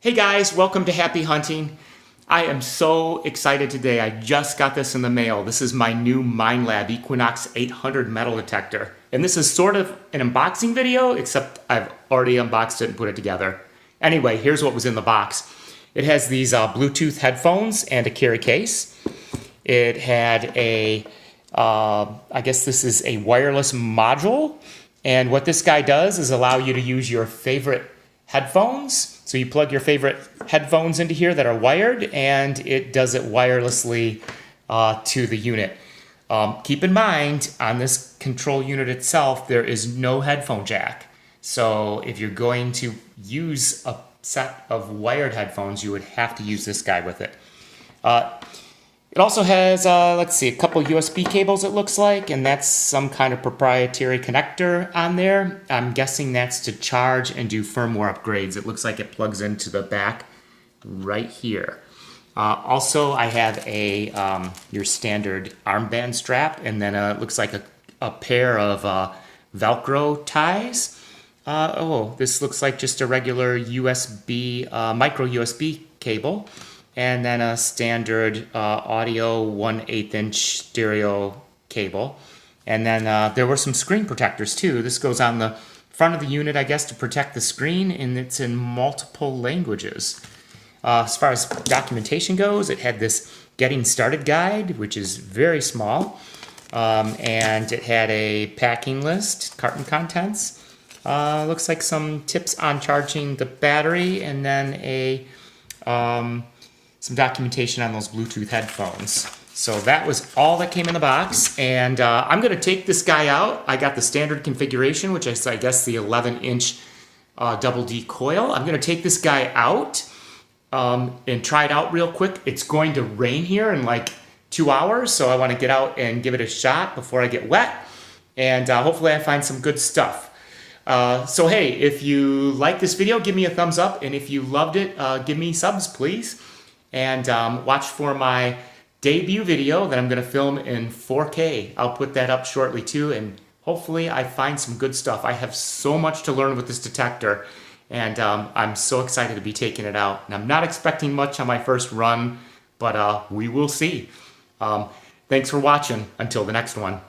Hey guys, welcome to Happy Hunting. I am so excited today. I just got this in the mail. This is my new Minelab Equinox 800 metal detector. And this is sort of an unboxing video, except I've already unboxed it and put it together. Anyway, here's what was in the box. It has these Bluetooth headphones and a carry case. It had a, I guess this is a wireless module. And what this guy does is allow you to use your favorite headphones. So you plug your favorite headphones into here that are wired, and it does it wirelessly to the unit. Keep in mind, on this control unit itself, there is no headphone jack. So if you're going to use a set of wired headphones, you would have to use this guy with it. It also has, let's see, a couple USB cables it looks like, and that's some kind of proprietary connector on there. I'm guessing that's to charge and do firmware upgrades. It looks like it plugs into the back right here. Also, I have a your standard armband strap, and then it looks like a pair of Velcro ties. This looks like just a regular USB, micro USB cable. And then a standard audio 1/8 inch stereo cable. And then there were some screen protectors too. This goes on the front of the unit, I guess, to protect the screen, and it's in multiple languages. As far as documentation goes, it had this getting started guide, which is very small. And it had a packing list, carton contents. Looks like some tips on charging the battery, and then some documentation on those Bluetooth headphones. So that was all that came in the box, and I'm going to take this guy out. I got the standard configuration, which is, I guess, the 11-inch double D coil. I'm going to take this guy out and try it out real quick. It's going to rain here in like 2 hours, so I want to get out and give it a shot before I get wet, and hopefully I find some good stuff. So hey, if you like this video, give me a thumbs up, and if you loved it, give me subs, please. And watch for my debut video that I'm going to film in 4K. I'll put that up shortly too, and hopefully I find some good stuff. I have so much to learn with this detector, and I'm so excited to be taking it out. And I'm not expecting much on my first run, but we will see. Thanks for watching. Until the next one.